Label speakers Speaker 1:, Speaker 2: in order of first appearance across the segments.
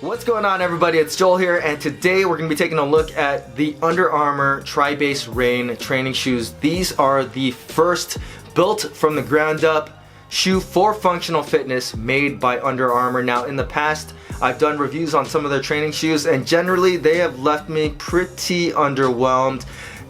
Speaker 1: What's going on, everybody? It's Joel here, and today we're going to be taking a look at the Under Armour TriBase Rain training shoes. These are the first built from the ground up shoe for functional fitness made by Under Armour. Now, in the past, I've done reviews on some of their training shoes, and generally they have left me pretty underwhelmed.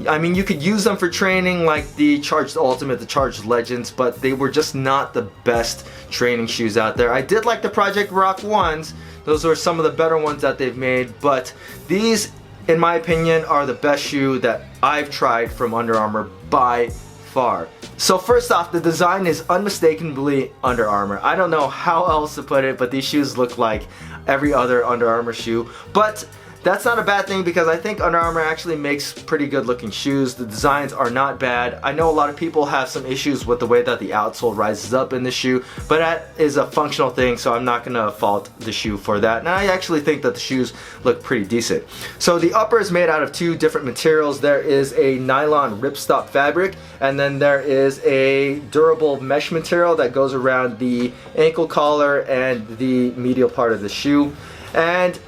Speaker 1: I mean, you could use them for training like the Charged Ultimate, the Charged Legends, but they were just not the best training shoes out there. I did like the Project Rock ones. Those are some of the better ones that they've made, but these, in my opinion, are the best shoe that I've tried from Under Armour by far. So first off, the design is unmistakably Under Armour. I don't know how else to put it, but these shoes look like every other Under Armour shoe. But that's not a bad thing, because I think Under Armour actually makes pretty good looking shoes. The designs are not bad. I know a lot of people have some issues with the way that the outsole rises up in the shoe, but that is a functional thing, so I'm not gonna fault the shoe for that. And I actually think that the shoes look pretty decent. So the upper is made out of two different materials. There is a nylon ripstop fabric, and then there is a durable mesh material that goes around the ankle collar and the medial part of the shoe. And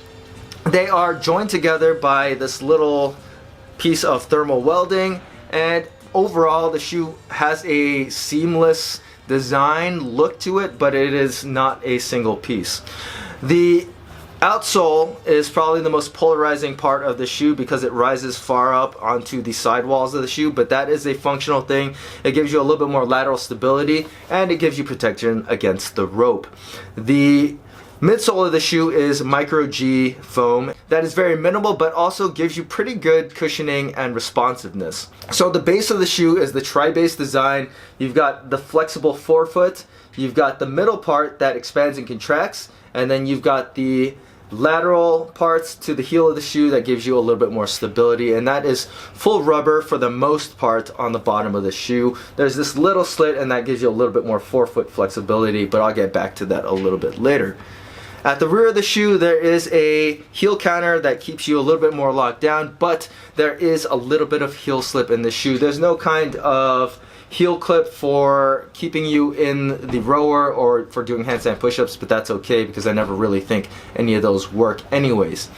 Speaker 1: they are joined together by this little piece of thermal welding, and overall the shoe has a seamless design look to it, but it is not a single piece. The outsole is probably the most polarizing part of the shoe because it rises far up onto the sidewalls of the shoe, but that is a functional thing. It gives you a little bit more lateral stability, and it gives you protection against the rope. The midsole of the shoe is micro G foam that is very minimal, but also gives you pretty good cushioning and responsiveness. So the base of the shoe is the TriBase design. You've got the flexible forefoot, you've got the middle part that expands and contracts, and then you've got the lateral parts to the heel of the shoe that gives you a little bit more stability, and that is full rubber for the most part on the bottom of the shoe. There's this little slit, and that gives you a little bit more forefoot flexibility, but I'll get back to that a little bit later. At the rear of the shoe, there is a heel counter that keeps you a little bit more locked down, but there is a little bit of heel slip in the shoe. There's no kind of heel clip for keeping you in the rower or for doing handstand push-ups, but that's okay because I never really think any of those work anyways.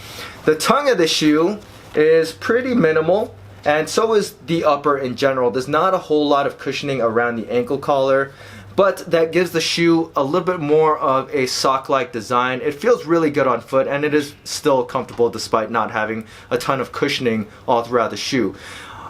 Speaker 1: The tongue of the shoe is pretty minimal, and so is the upper in general. There's not a whole lot of cushioning around the ankle collar, but that gives the shoe a little bit more of a sock-like design. It feels really good on foot, and it is still comfortable despite not having a ton of cushioning all throughout the shoe.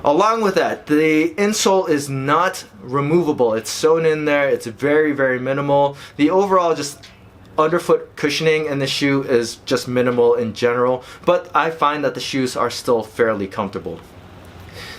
Speaker 1: Along with that, the insole is not removable. It's sewn in there. It's very, very minimal. The overall just underfoot cushioning in the shoe is just minimal in general, but I find that the shoes are still fairly comfortable.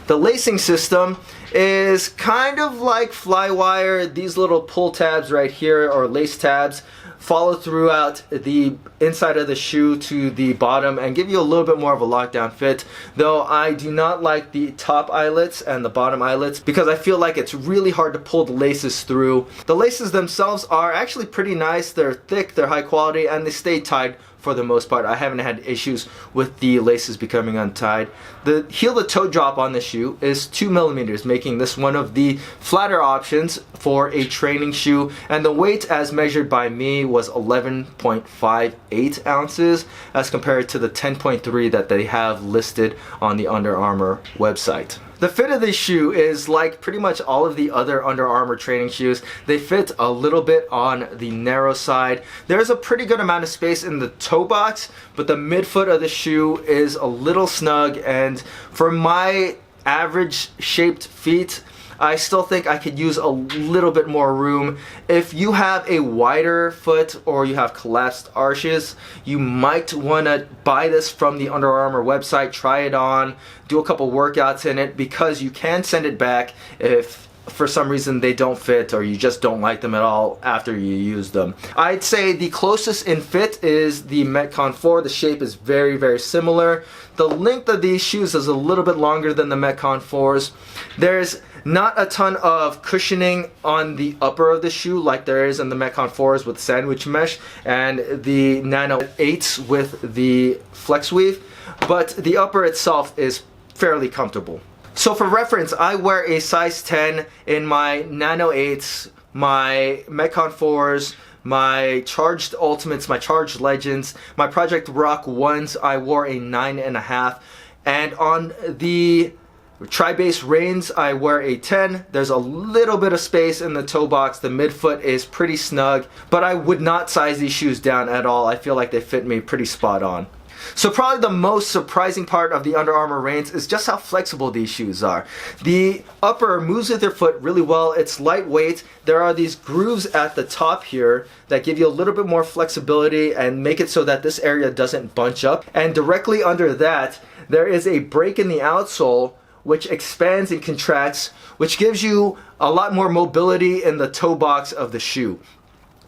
Speaker 1: The lacing system is kind of like Flywire. These little pull tabs right here, or lace tabs, follow throughout the inside of the shoe to the bottom and give you a little bit more of a lockdown fit, though I do not like the top eyelets and the bottom eyelets because I feel like it's really hard to pull the laces through. The laces themselves are actually pretty nice. They're thick, they're high quality, and they stay tied for the most part. I haven't had issues with the laces becoming untied. The heel to toe drop on the shoe is 2 millimeters, making this one of the flatter options for a training shoe, and the weight as measured by me was 11.58 ounces as compared to the 10.3 that they have listed on the Under Armour website. The fit of this shoe is like pretty much all of the other Under Armour training shoes. They fit a little bit on the narrow side. There's a pretty good amount of space in the toe box, but the midfoot of the shoe is a little snug, and for my average shaped feet, I still think I could use a little bit more room. If you have a wider foot or you have collapsed arches, you might want to buy this from the Under Armour website, try it on, do a couple workouts in it, because you can send it back if for some reason they don't fit or you just don't like them at all after you use them. I'd say the closest in fit is the Metcon 4. The shape is very, very similar. The length of these shoes is a little bit longer than the Metcon 4s. There's not a ton of cushioning on the upper of the shoe like there is in the Metcon 4s with sandwich mesh and the Nano 8s with the flex weave, but the upper itself is fairly comfortable. So for reference, I wear a size 10 in my Nano 8s, my Metcon 4s, my Charged Ultimates, my Charged Legends, my Project Rock 1s, I wore a 9.5. And on the TriBase Reigns, I wear a 10. There's a little bit of space in the toe box. The midfoot is pretty snug, but I would not size these shoes down at all. I feel like they fit me pretty spot on. So probably the most surprising part of the Under Armour Reigns is just how flexible these shoes are. The upper moves with your foot really well. It's lightweight. There are these grooves at the top here that give you a little bit more flexibility and make it so that this area doesn't bunch up. And directly under that, there is a break in the outsole which expands and contracts, which gives you a lot more mobility in the toe box of the shoe.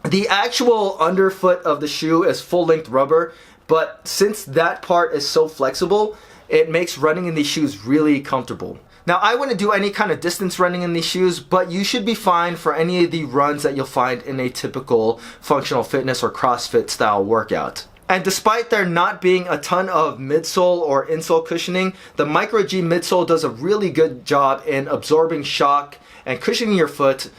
Speaker 1: The actual underfoot of the shoe is full-length rubber, but since that part is so flexible, it makes running in these shoes really comfortable. Now, I wouldn't do any kind of distance running in these shoes, but you should be fine for any of the runs that you'll find in a typical functional fitness or CrossFit style workout. And despite there not being a ton of midsole or insole cushioning, the Micro G midsole does a really good job in absorbing shock and cushioning your foot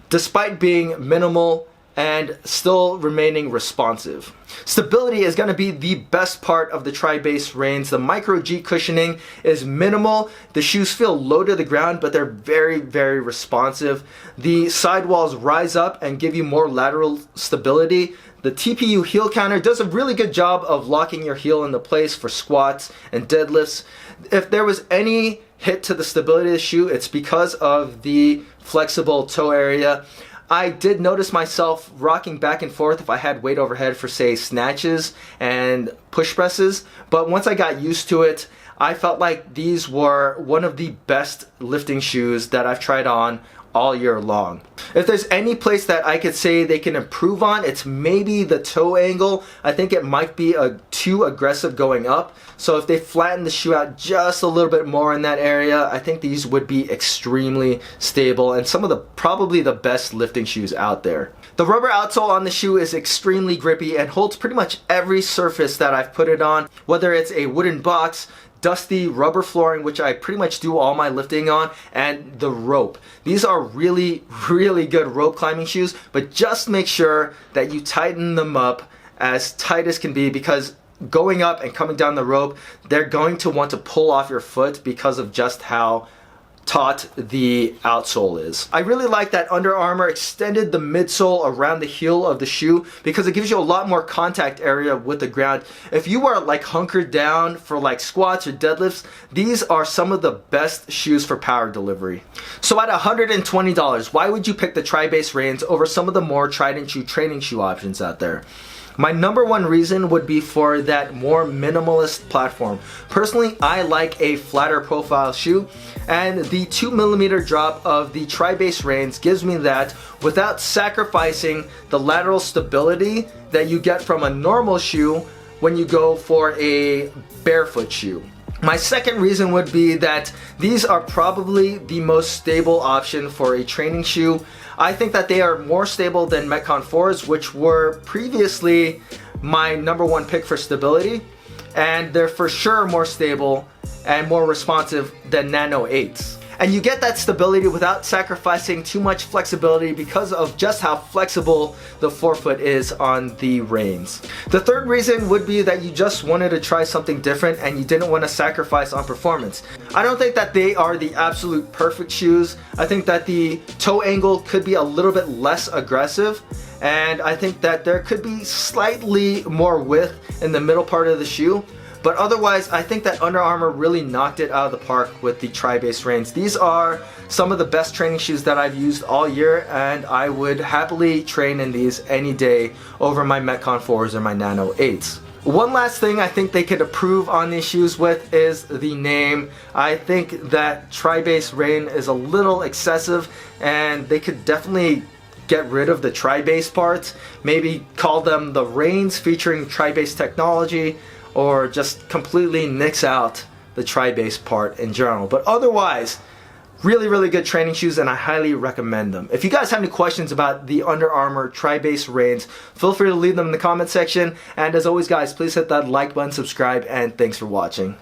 Speaker 1: despite being minimal and still remaining responsive. Stability is going to be the best part of the TriBase Reigns. The Micro G cushioning is minimal. The shoes feel low to the ground, but they're very, very responsive. The sidewalls rise up and give you more lateral stability. The TPU heel counter does a really good job of locking your heel into place for squats and deadlifts. If there was any hit to the stability of the shoe, it's because of the flexible toe area. I did notice myself rocking back and forth if I had weight overhead for, say, snatches and push presses, but once I got used to it, I felt like these were one of the best lifting shoes that I've tried on all year long. If there's any place that I could say they can improve on, it's maybe the toe angle. I think it might be too aggressive going up. So if they flatten the shoe out just a little bit more in that area, I think these would be extremely stable and some of the probably the best lifting shoes out there. The rubber outsole on the shoe is extremely grippy and holds pretty much every surface that I've put it on, whether it's a wooden box, dusty rubber flooring, which I pretty much do all my lifting on, and the rope. These are really, really good rope climbing shoes, but just make sure that you tighten them up as tight as can be, because going up and coming down the rope, they're going to want to pull off your foot because of just how taut the outsole is. I really like that Under Armour extended the midsole around the heel of the shoe because it gives you a lot more contact area with the ground. If you are like hunkered down for like squats or deadlifts, these are some of the best shoes for power delivery. So at $120, why would you pick the TriBase Reigns over some of the more tried and true training shoe options out there? My number one reason would be for that more minimalist platform. Personally, I like a flatter profile shoe, and the 2mm drop of the TriBase Reigns gives me that without sacrificing the lateral stability that you get from a normal shoe when you go for a barefoot shoe. My second reason would be that these are probably the most stable option for a training shoe. I think that they are more stable than Metcon 4s, which were previously my number one pick for stability, and they're for sure more stable and more responsive than Nano 8s. And you get that stability without sacrificing too much flexibility because of just how flexible the forefoot is on the Reigns. The third reason would be that you just wanted to try something different and you didn't want to sacrifice on performance. I don't think that they are the absolute perfect shoes. I think that the toe angle could be a little bit less aggressive, and I think that there could be slightly more width in the middle part of the shoe. But otherwise, I think that Under Armour really knocked it out of the park with the TriBase Reigns. These are some of the best training shoes that I've used all year, and I would happily train in these any day over my Metcon 4s or my Nano 8s. One last thing I think they could improve on these shoes with is the name. I think that TriBase Reign is a little excessive, and they could definitely get rid of the TriBase parts. Maybe call them the Reigns featuring TriBase technology, or just completely nix out the TriBase part in general. But otherwise, really, really good training shoes, and I highly recommend them. If you guys have any questions about the Under Armour TriBase Reigns, feel free to leave them in the comment section. And as always, guys, please hit that like button, subscribe, and thanks for watching.